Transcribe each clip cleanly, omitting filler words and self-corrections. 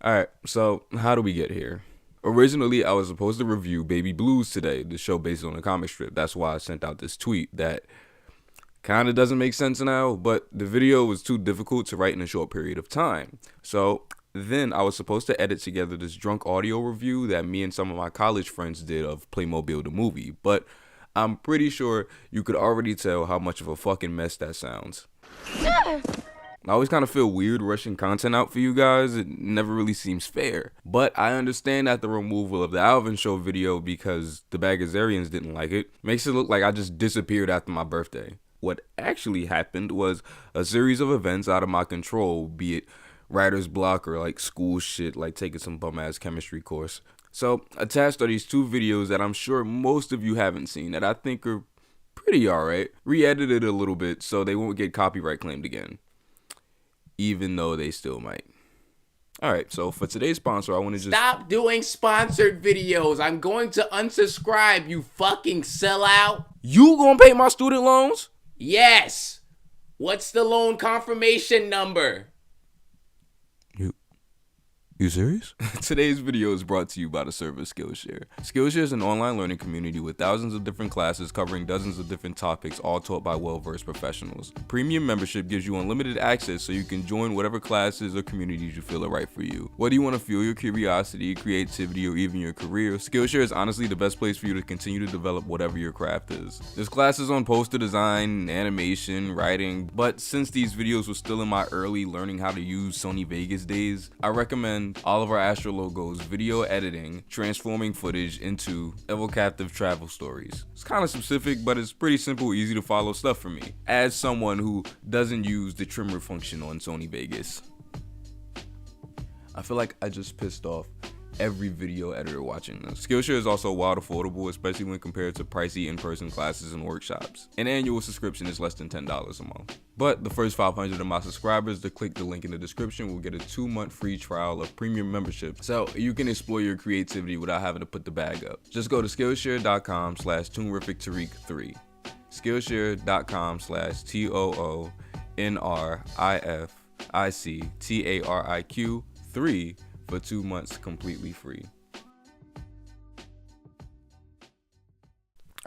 Alright, so how do we get here? Originally, I was supposed to review Baby Blues today, the show based on a comic strip. That's why I sent out this tweet that kind of doesn't make sense now, but the video was too difficult to write in a short period of time. So then I was supposed to edit together this drunk audio review that me and some of my college friends did of Playmobil the movie, but I'm pretty sure you could already tell how much of a fucking mess that sounds. I always kind of feel weird rushing content out for you guys. It never really seems fair. But I understand that the removal of the Alvin Show video because the Bagazarians didn't like it makes it look like I just disappeared after my birthday. What actually happened was a series of events out of my control, be it writer's block or like school shit, like taking some bum ass chemistry course. So attached are these two videos that I'm sure most of you haven't seen that I think are pretty alright. Re-edited a little bit so they won't get copyright claimed again, even though they still might. Alright, so for today's sponsor, I want to just stop doing sponsored videos. I'm going to unsubscribe, you fucking sellout. You gonna pay my student loans? Yes. What's the loan confirmation number? You serious? Today's video is brought to you by the service Skillshare. Skillshare is an online learning community with thousands of different classes covering dozens of different topics, all taught by well-versed professionals. Premium membership gives you unlimited access so you can join whatever classes or communities you feel are right for you. Whether you want to fuel your curiosity, creativity, or even your career, Skillshare is honestly the best place for you to continue to develop whatever your craft is. There's classes on poster design, animation, writing, but since these videos were still in my early learning how to use Sony Vegas days, I recommend all of our Astro logos, video editing, transforming footage into evocative travel stories. It's kind of specific, but it's pretty simple, easy to follow stuff for me, as someone who doesn't use the trimmer function on Sony Vegas. I feel like I just pissed off every video editor watching this. Skillshare is also wild affordable, especially when compared to pricey in-person classes and workshops. An annual subscription is less than $10 a month. But the first 500 of my subscribers to click the link in the description will get a 2-month free trial of premium membership, so you can explore your creativity without having to put the bag up. Just go to Skillshare.com/ToonrificTariq3. Skillshare.com/ToonrificTariq3 for 2 months completely free.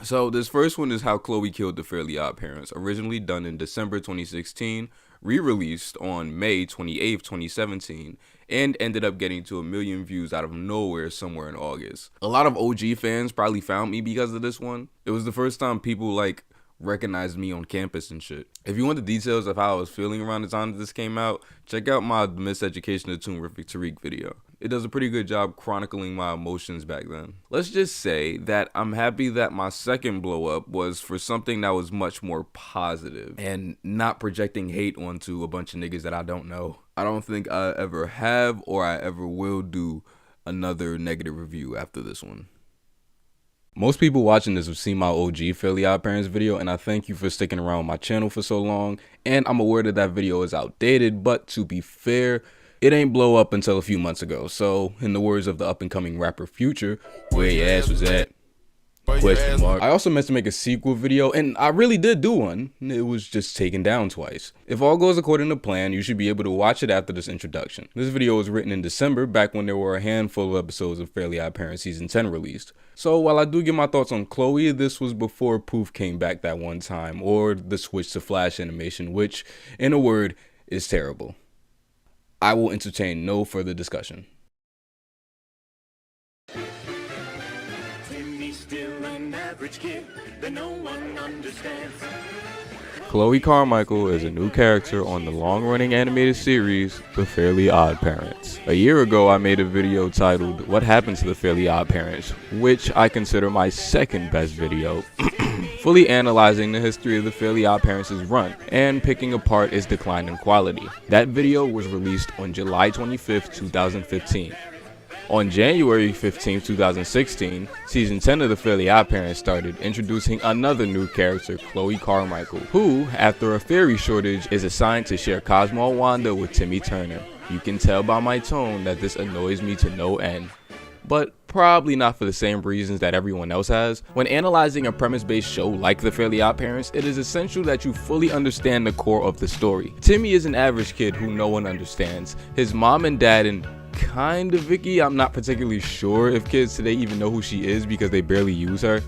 So this first one is How Chloe Killed the Fairly Odd Parents, originally done in December 2016, re-released on May 28th, 2017, and ended up getting to 1 million views out of nowhere somewhere in August. A lot of OG fans probably found me because of this one. It was the first time people recognized me on campus and shit. If you want the details of how I was feeling around the time that this came out, check out my Miseducation of ToonrificTariq video. It does a pretty good job chronicling my emotions back then. Let's just say that I'm happy that my second blow up was for something that was much more positive and not projecting hate onto a bunch of niggas that I don't know. I don't think I ever have or I ever will do another negative review after this one. Most people watching this have seen my OG Fairly Odd Parents video, and I thank you for sticking around with my channel for so long, and I'm aware that that video is outdated, but to be fair, it ain't blow up until a few months ago. So in the words of the up and coming rapper Future, where your ass was at? Question mark. I also meant to make a sequel video, and I really did do one. It was just taken down twice. If all goes according to plan, you should be able to watch it after this introduction. This video was written in December, back when there were a handful of episodes of Fairly Odd Parents Season 10 released. So while I do give my thoughts on Chloe, this was before Poof came back that one time, or the switch to Flash animation, which, in a word, is terrible. I will entertain no further discussion. Kid that no one understands. Chloe Carmichael is a new character on the long-running animated series, The Fairly Odd Parents. A year ago, I made a video titled, What Happened to the Fairly Odd Parents, which I consider my second best video, fully analyzing the history of the Fairly Odd Parents' run and picking apart its decline in quality. That video was released on July 25th, 2015. On January 15, 2016, Season 10 of The Fairly Odd Parents started, introducing another new character, Chloe Carmichael, who, after a fairy shortage, is assigned to share Cosmo Wanda with Timmy Turner. You can tell by my tone that this annoys me to no end, but probably not for the same reasons that everyone else has. When analyzing a premise-based show like The Fairly Odd Parents, it is essential that you fully understand the core of the story. Timmy is an average kid who no one understands. His mom and dad and kind of Vicky. I'm not particularly sure if kids today even know who she is because they barely use her.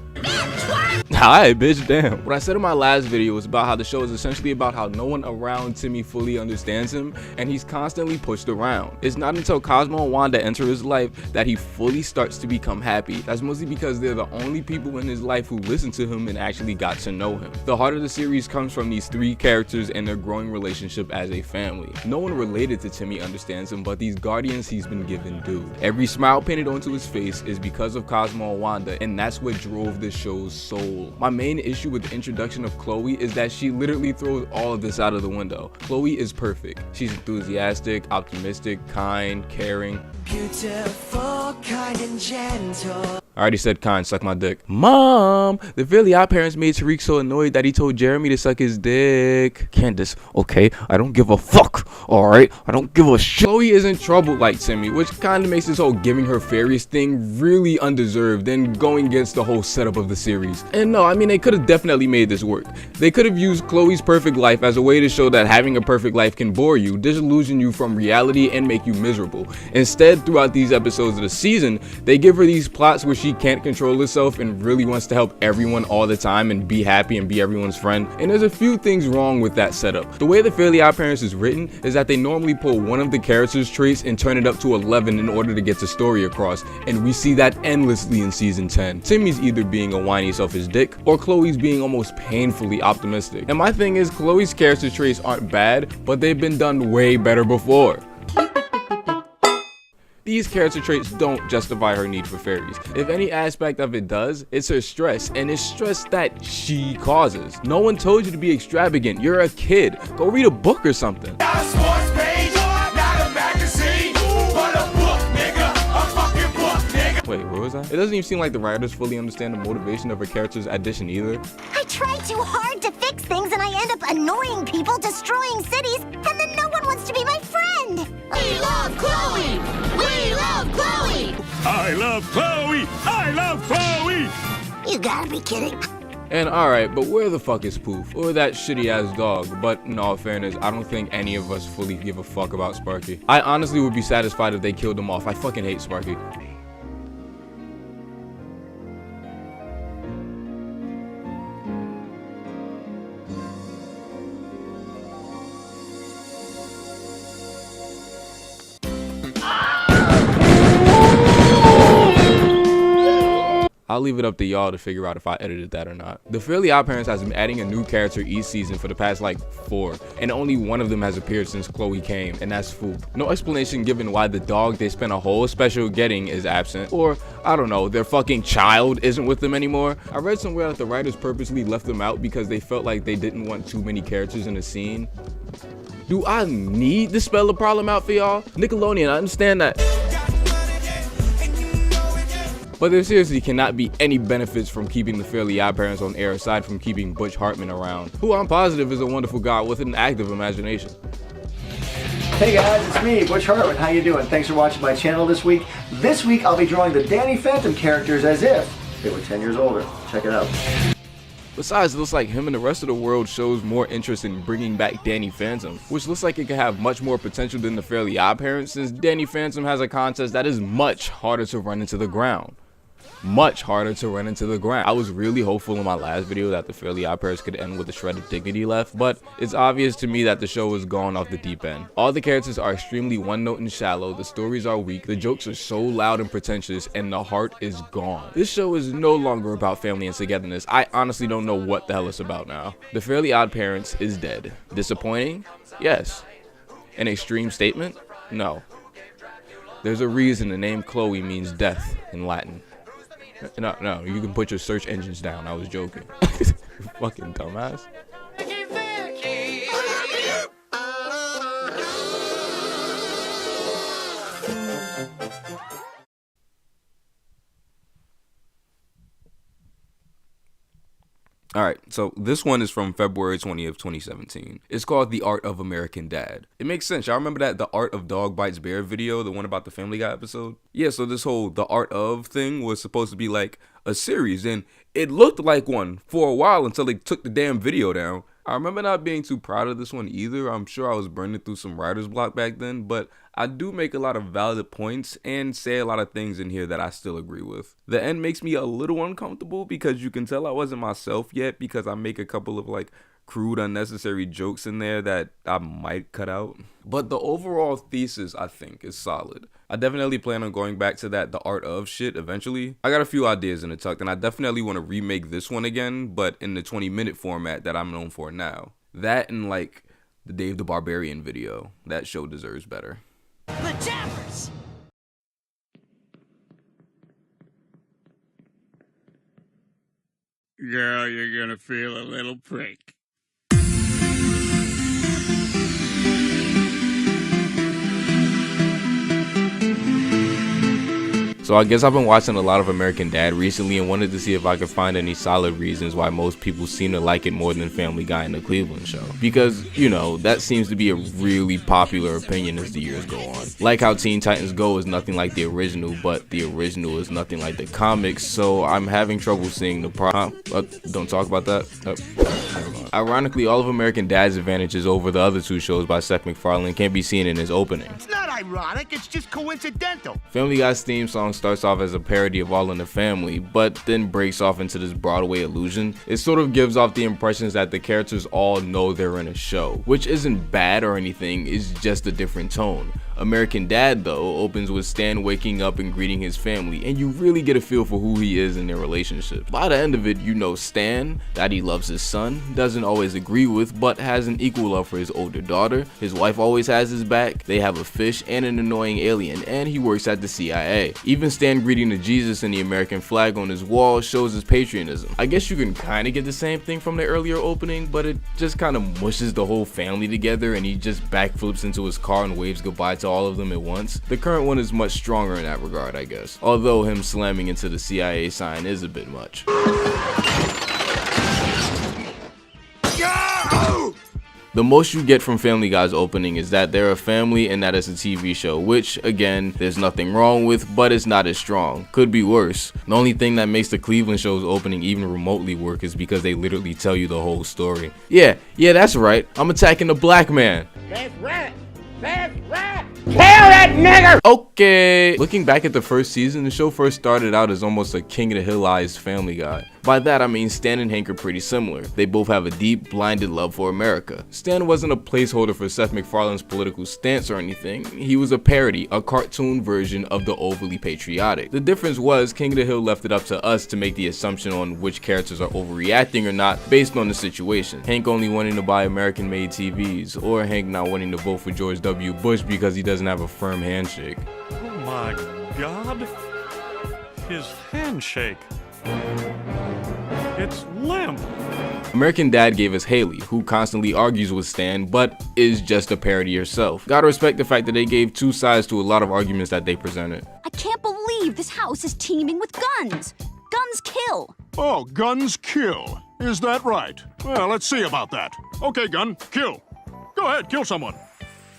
Alright, bitch, damn. What I said in my last video was about how the show is essentially about how no one around Timmy fully understands him, and he's constantly pushed around. It's not until Cosmo and Wanda enter his life that he fully starts to become happy. That's mostly because they're the only people in his life who listen to him and actually got to know him. The heart of the series comes from these three characters and their growing relationship as a family. No one related to Timmy understands him, but these guardians he's been given do. Every smile painted onto his face is because of Cosmo and Wanda, and that's what drove this show's soul. My main issue with the introduction of Chloe is that she literally throws all of this out of the window. Chloe is perfect. She's enthusiastic, optimistic, kind, caring. Beautiful, kind, and gentle. I already said kind, suck my dick. Mom, the Fairly Odd Parents made Tariq so annoyed that he told Jeremy to suck his dick. Candace, okay, I don't give a fuck, alright? I don't give a shit. Chloe is in trouble like Timmy, which kind of makes this whole giving her fairies thing really undeserved and going against the whole setup of the series. And no, I mean, they could have definitely made this work. They could have used Chloe's perfect life as a way to show that having a perfect life can bore you, disillusion you from reality, and make you miserable. Instead, throughout these episodes of the season, they give her these plots where she can't control herself and really wants to help everyone all the time and be happy and be everyone's friend. And there's a few things wrong with that setup. The way the Fairly Odd Parents is written is that they normally pull one of the characters' traits and turn it up to 11 in order to get the story across, and we see that endlessly in season 10. Timmy's either being a whiny selfish dick or Chloe's being almost painfully optimistic. And my thing is, Chloe's character traits aren't bad, but they've been done way better before. These character traits don't justify her need for fairies. If any aspect of it does, it's her stress, and it's stress that she causes. No one told you to be extravagant. You're a kid. Go read a book or something. Not a sports page, not a magazine, but a book, nigga. A fucking book, nigga. Wait, what was that? It doesn't even seem like the writers fully understand the motivation of her character's addition either. I try too hard to fix things and I end up annoying people, destroying cities, and then no one wants to be my friend. We love Chloe! We love Chloe! I love Chloe! I love Chloe! You gotta be kidding. And alright, but where the fuck is Poof? Or that shitty ass dog? But in all fairness, I don't think any of us fully give a fuck about Sparky. I honestly would be satisfied if they killed him off. I fucking hate Sparky. I'll leave it up to y'all to figure out if I edited that or not. The Fairly Odd Parents has been adding a new character each season for the past like 4, and only one of them has appeared since Chloe came, and that's Foop. No explanation given why the dog they spent a whole special getting is absent, or I don't know, their fucking child isn't with them anymore. I read somewhere that the writers purposely left them out because they felt like they didn't want too many characters in the scene. Do I need to spell the problem out for y'all? Nickelodeon, I understand that. But there seriously cannot be any benefits from keeping the Fairly Odd Parents on air aside from keeping Butch Hartman around, who I'm positive is a wonderful guy with an active imagination. Hey guys, it's me, Butch Hartman. How you doing? Thanks for watching my channel this week. This week I'll be drawing the Danny Phantom characters as if they were 10 years older. Check it out. Besides, it looks like him and the rest of the world shows more interest in bringing back Danny Phantom, which looks like it could have much more potential than the Fairly Odd Parents, since Danny Phantom has a contest that is much harder to run into the ground. Much harder to run into the ground. I was really hopeful in my last video that the Fairly Odd Parents could end with a shred of dignity left, but it's obvious to me that the show has gone off the deep end. All the characters are extremely one-note and shallow, the stories are weak, the jokes are so loud and pretentious, and the heart is gone. This show is no longer about family and togetherness. I honestly don't know what the hell it's about now. The Fairly Odd Parents is dead. Disappointing? Yes. An extreme statement? No. There's a reason the name Chloe means death in Latin. No, you can put your search engines down. I was joking. You fucking dumbass. Alright, so this one is from February 20th, 2017. It's called The Art of American Dad. It makes sense. Y'all remember that The Art of Dog Bites Bear video, the one about the Family Guy episode? Yeah, so this whole The Art of thing was supposed to be like a series, and it looked like one for a while until they took the damn video down. I remember not being too proud of this one either. I'm sure I was burning through some writer's block back then, but I do make a lot of valid points and say a lot of things in here that I still agree with. The end makes me a little uncomfortable because you can tell I wasn't myself yet because I make a couple of like crude, unnecessary jokes in there that I might cut out. But the overall thesis, I think, is solid. I definitely plan on going back to that The Art of shit eventually. I got a few ideas in the tuck, and I definitely want to remake this one again, but in the 20-minute format that I'm known for now. That and like the Dave the Barbarian video. That show deserves better. The Jammers! Girl, you're gonna feel a little prick. So I guess I've been watching a lot of American Dad recently and wanted to see if I could find any solid reasons why most people seem to like it more than Family Guy and the Cleveland Show. Because, you know, that seems to be a really popular opinion as the years go on. Like how Teen Titans Go is nothing like the original, but the original is nothing like the comics, so I'm having trouble seeing the don't talk about that. Never mind. Ironically, all of American Dad's advantages over the other two shows by Seth MacFarlane can be seen in his opening. It's not ironic, it's just coincidental. Family Guy's theme song starts off as a parody of All in the Family, but then breaks off into this Broadway illusion. It sort of gives off the impressions that the characters all know they're in a show, which isn't bad or anything, it's just a different tone. American Dad, though, opens with Stan waking up and greeting his family, and you really get a feel for who he is in their relationship. By the end of it, you know Stan, that he loves his son, doesn't always agree with, but has an equal love for his older daughter. His wife always has his back, they have a fish and an annoying alien, and he works at the CIA. Even Stan greeting the Jesus and the American flag on his wall shows his patriotism. I guess you can kinda get the same thing from the earlier opening, but it just kinda mushes the whole family together and he just backflips into his car and waves goodbye to all of them at once. The current one is much stronger in that regard, I guess. Although him slamming into the CIA sign is a bit much. The most you get from Family Guy's opening is that they're a family and that it's a TV show, which, again, there's nothing wrong with, but it's not as strong. Could be worse. The only thing that makes the Cleveland Show's opening even remotely work is because they literally tell you the whole story. Yeah, that's right. I'm attacking the black man. That's right! That's right! Kill that nigger! Okay. Looking back at the first season, the show first started out as almost a King of the Hill-ized Family Guy. By that I mean Stan and Hank are pretty similar. They both have a deep, blinded love for America. Stan wasn't a placeholder for Seth MacFarlane's political stance or anything. He was a parody, a cartoon version of the overly patriotic. The difference was King of the Hill left it up to us to make the assumption on which characters are overreacting or not based on the situation. Hank only wanting to buy American-made TVs, or Hank not wanting to vote for George W. Bush because he doesn't have a firm handshake. Oh my God. His handshake. It's limp. American Dad gave us Haley, who constantly argues with Stan, but is just a parody herself. Gotta respect the fact that they gave two sides to a lot of arguments that they presented. I can't believe this house is teeming with guns. Guns kill. Oh, guns kill. Is that right? Well, let's see about that. Okay, gun, kill. Go ahead, kill someone.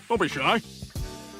Don't be shy.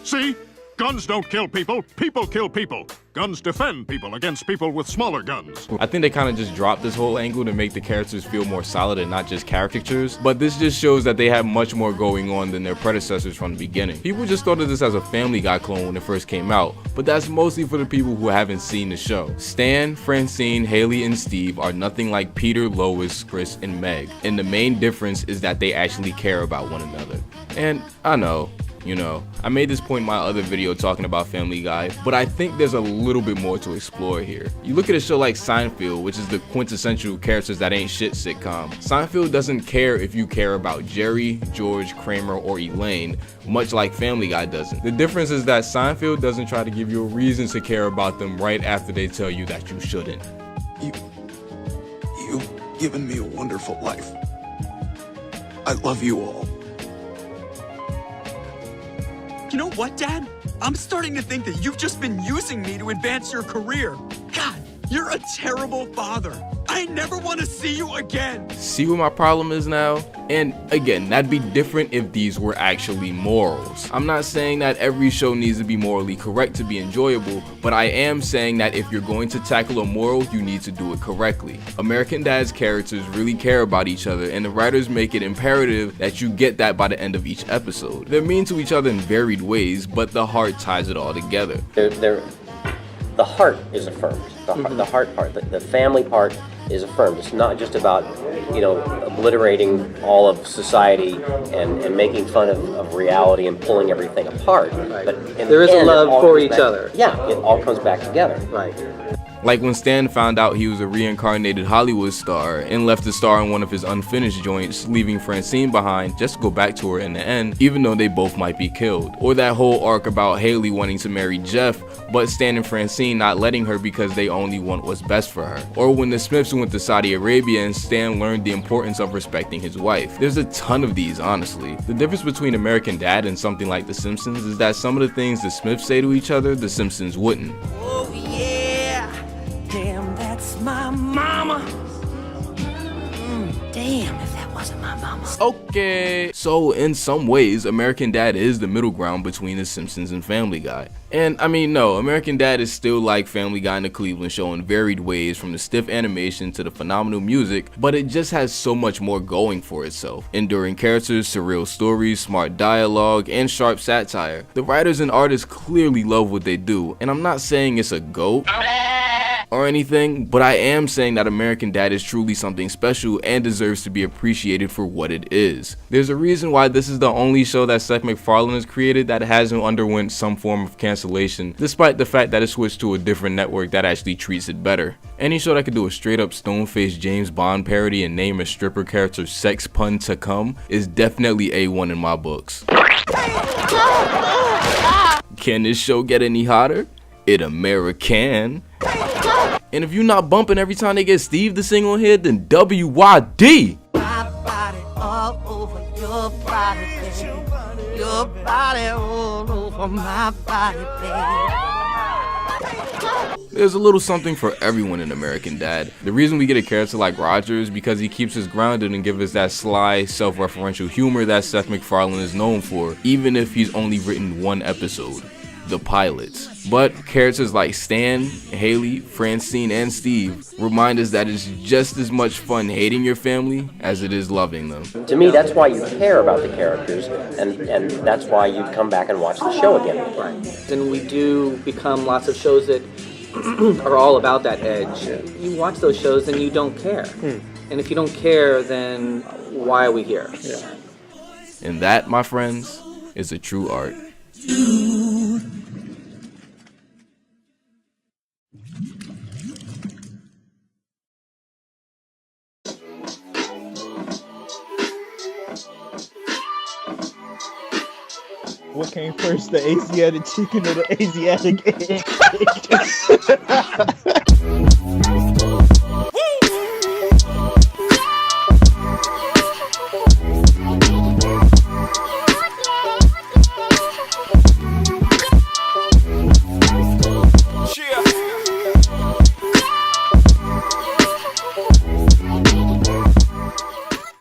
See? Guns don't kill people, people kill people. Guns defend people against people with smaller guns. I think they kind of just dropped this whole angle to make the characters feel more solid and not just caricatures, but this just shows that they have much more going on than their predecessors from the beginning. People just thought of this as a Family Guy clone when it first came out, but that's mostly for the people who haven't seen the show. Stan, Francine, Haley, and Steve are nothing like Peter, Lois, Chris, and Meg, and the main difference is that they actually care about one another. And I know, you know, I made this point in my other video talking about Family Guy, but I think there's a little bit more to explore here. You look at a show like Seinfeld, which is the quintessential characters that ain't shit sitcom. Seinfeld doesn't care if you care about Jerry, George, Kramer, or Elaine, much like Family Guy doesn't. The difference is that Seinfeld doesn't try to give you a reason to care about them right after they tell you that you shouldn't. You've given me a wonderful life. I love you all. You know what, Dad? I'm starting to think that you've just been using me to advance your career. God, You're a terrible father. I never want to see you again. See what my problem is now? And again, that'd be different if these were actually morals. I'm not saying that every show needs to be morally correct to be enjoyable, but I am saying that if you're going to tackle a moral, you need to do it correctly. American Dad's characters really care about each other, and the writers make it imperative that you get that by the end of each episode. They're mean to each other in varied ways, but the heart ties it all together. The heart is affirmed. The heart part, the family part is affirmed. It's not just about, obliterating all of society and making fun of reality and pulling everything apart. Right. But there is a love for each other. Yeah, it all comes back together. Right. Like when Stan found out he was a reincarnated Hollywood star and left to star in one of his unfinished joints, leaving Francine behind just to go back to her in the end, even though they both might be killed. Or that whole arc about Haley wanting to marry Jeff, but Stan and Francine not letting her because they only want what's best for her. Or when the Smiths went to Saudi Arabia and Stan learned the importance of respecting his wife. There's a ton of these, honestly. The difference between American Dad and something like The Simpsons is that some of the things the Smiths say to each other, The Simpsons wouldn't. Oh yeah, damn, that's my mama. Damn, if that wasn't my mama. Okay. So in some ways, American Dad is the middle ground between The Simpsons and Family Guy. And I mean, no, American Dad is still like Family Guy and The Cleveland Show in varied ways, from the stiff animation to the phenomenal music, but it just has so much more going for itself. Enduring characters, surreal stories, smart dialogue, and sharp satire. The writers and artists clearly love what they do, and I'm not saying it's a GOAT or anything, but I am saying that American Dad is truly something special and deserves to be appreciated for what it is. There's a reason why this is the only show that Seth MacFarlane has created that hasn't underwent some form of cancellation, despite the fact that it switched to a different network that actually treats it better. Any show that could do a straight up stone-faced James Bond parody and name a stripper character Sex Pun to Come is definitely A1 in my books. Can this show get any hotter? It American. And if you're not bumping every time they get Steve to sing on here, then WYD! My body all over your body, babe. Your body all over my body, babe. There's a little something for everyone in American Dad. The reason we get a character like Roger is because he keeps us grounded and gives us that sly, self-referential humor that Seth MacFarlane is known for, even if he's only written one episode. The pilots. But characters like Stan, Haley, Francine, and Steve remind us that it's just as much fun hating your family as it is loving them. To me, that's why you care about the characters, and that's why you come back and watch the show again. Right. And we do become lots of shows that are all about that edge. You watch those shows and you don't care. And if you don't care, then why are we here? And that, my friends, is a true art. What came first, the Asiatic chicken or the Asiatic egg?